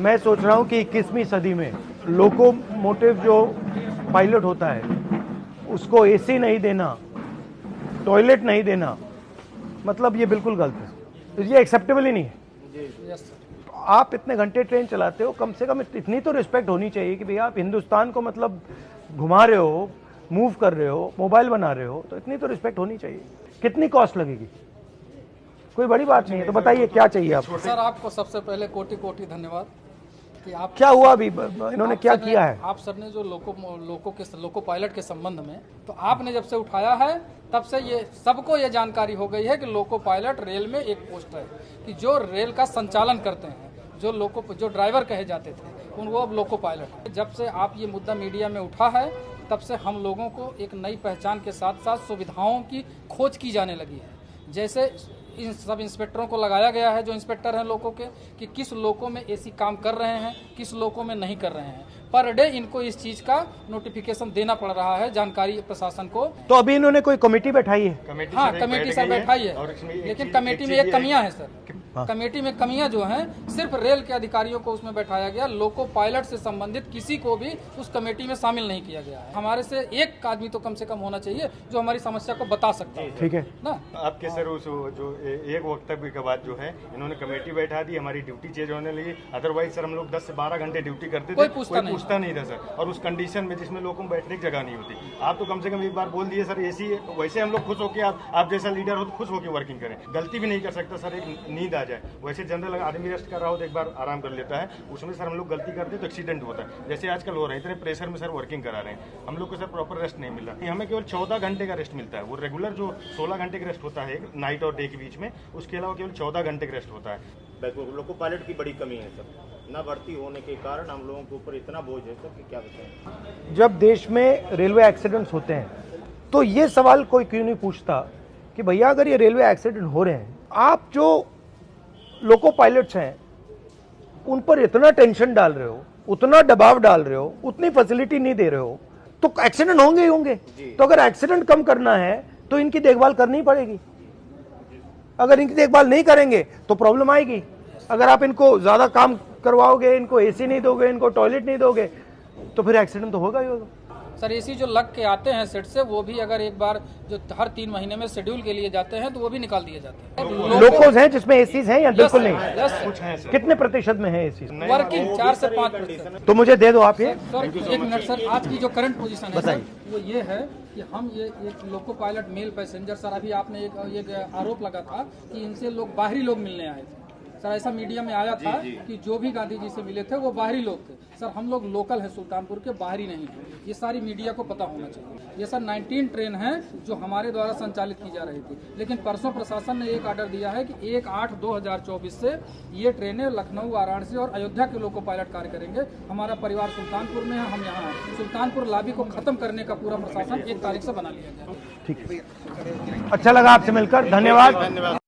मैं सोच रहा हूँ कि 21वीं सदी में लोकोमोटिव जो पायलट होता है उसको एसी नहीं देना, टॉयलेट नहीं देना, मतलब ये बिल्कुल गलत है, ये एक्सेप्टेबल ही नहीं है। आप इतने घंटे ट्रेन चलाते हो, कम से कम इतनी तो रिस्पेक्ट होनी चाहिए कि भैया आप हिंदुस्तान को मतलब घुमा रहे हो, मूव कर रहे हो, मोबाइल बना रहे हो, तो इतनी तो रिस्पेक्ट होनी चाहिए। कितनी कॉस्ट लगेगी? कोई बड़ी बात नहीं है, तो बताइए क्या चाहिए आपको? सर आपको सबसे पहले कोटि कोटि धन्यवाद कि आप क्या हुआ अभी, इन्होंने क्या किया है? आप सर ने जो लोको पायलट के संबंध में तो आपने जब से उठाया है तब से ये सबको ये जानकारी हो गई है कि लोको पायलट रेल में एक पोस्ट है कि जो रेल का संचालन करते हैं, जो ड्राइवर कहे जाते थे वो अब लोको पायलट है। जब से आप ये मुद्दा मीडिया में उठा है तब से हम लोगों को एक नई पहचान के साथ साथ सुविधाओं की खोज की जाने लगी है। जैसे इन सब इंस्पेक्टरों को लगाया गया है, जो इंस्पेक्टर हैं लोगों के, कि किस लोगों में एसी काम कर रहे हैं, किस लोगों में नहीं कर रहे हैं। पर डे इनको इस चीज का नोटिफिकेशन देना पड़ रहा है जानकारी प्रशासन को। तो अभी इन्होंने कोई कमेटी बैठाई है? हाँ, कमेटी सर बैठाई है, लेकिन कमेटी में एक कमियां है सर। कमेटी में कमियां जो हैं, सिर्फ रेल के अधिकारियों को उसमें बैठाया गया, लोको पायलट से संबंधित किसी को भी उस कमेटी में शामिल नहीं किया गया है। हमारे से एक आदमी तो कम से कम होना चाहिए जो हमारी समस्या को बता सकता है। ठीक है ना? आपके सर उस जो एक वक्तव्य के बाद जो है इन्होंने कमेटी बैठा दी, हमारी ड्यूटी चेंज होने लगी। अदरवाइज सर हम लोग 10 से 12 घंटे ड्यूटी करते थे, कोई पूछता नहीं था सर। और उस कंडीशन में जिसमें लोगों को बैठने की जगह नहीं होती, आप तो कम से कम एक बार बोल दिए सर एसी। वैसे हम लोग खुश होकर आप जैसा लीडर हो तो खुश होकर वर्किंग करें। गलती भी नहीं कर सकता सर, एक नींद आ जाए। वैसे जनरल आदमी रेस्ट कर रहा हो तो एक बार आराम कर लेता है, उसमें सर हम लोग गलती करते तो एक्सीडेंट होता है। जैसे आजकल हो रहे हैं, इतने प्रेशर में सर वर्किंग करा रहे हैं, हम लोग को सर प्रॉपर रेस्ट नहीं मिल रहा। हमें केवल 14 घंटे का रेस्ट मिलता है। वो रेगुलर जो 16 घंटे का रेस्ट होता है नाइट और डे के बीच में, उसके अलावा केवल 14 घंटे का रेस्ट होता है। लोको पायलट की बड़ी कमी है सर, न भर्ती होने के कारण हम लोगों के ऊपर इतना बोझ है सर कि क्या बताएं। जब देश में रेलवे एक्सीडेंट्स होते हैं तो ये सवाल कोई क्यों नहीं पूछता कि भैया अगर ये रेलवे एक्सीडेंट हो रहे हैं, आप जो लोको पायलट्स हैं उन पर इतना टेंशन डाल रहे हो, उतना दबाव डाल रहे हो, उतनी फैसिलिटी नहीं दे रहे हो, तो एक्सीडेंट होंगे ही होंगे। तो अगर एक्सीडेंट कम करना है तो इनकी देखभाल करनी पड़ेगी। अगर इनकी देखभाल नहीं करेंगे तो प्रॉब्लम आएगी। अगर आप इनको ज्यादा काम करवाओगे, इनको एसी नहीं दोगे, इनको टॉयलेट नहीं दोगे, तो फिर एक्सीडेंट तो होगा ही होगा। सर एसी जो लग के आते हैं सेट से, वो भी अगर एक बार जो हर 3 महीने में शेड्यूल के लिए जाते हैं तो वो भी निकाल दिए जाते हैं। लोकोज हैं जिसमें एसीज हैं या बिल्कुल नहीं? कुछ है सर। कितने प्रतिशत में है एसी? वर्किंग 4 से 5%। तो मुझे दे दो आप ये। सर एक मिनट सर, आज की जो करंट पोजीशन है सर, वो ये है कि हम ये एक loco pilot mail passenger, sir अभी आपने एक आरोप लगा था कि इनसे लोग बाहरी लोग मिलने आए थे। सर ऐसा मीडिया में आया था कि जो भी गांधी जी से मिले थे वो बाहरी लोग थे। सर हम लोग लोकल हैं, सुल्तानपुर के, बाहरी नहीं है। ये सारी मीडिया को पता होना चाहिए। ये सर 19 ट्रेन हैं जो हमारे द्वारा संचालित की जा रही थी, लेकिन परसों प्रशासन ने एक आर्डर दिया है कि 1/8/2024 से ये ट्रेनें लखनऊ, वाराणसी और अयोध्या के लोको पायलट कार्य करेंगे। हमारा परिवार सुल्तानपुर में है, हम यहाँ हैं। सुल्तानपुर लॉबी को खत्म करने का पूरा प्रशासन 1 तारीख से बना लिया गया। ठीक है, अच्छा लगा आपसे मिलकर, धन्यवाद।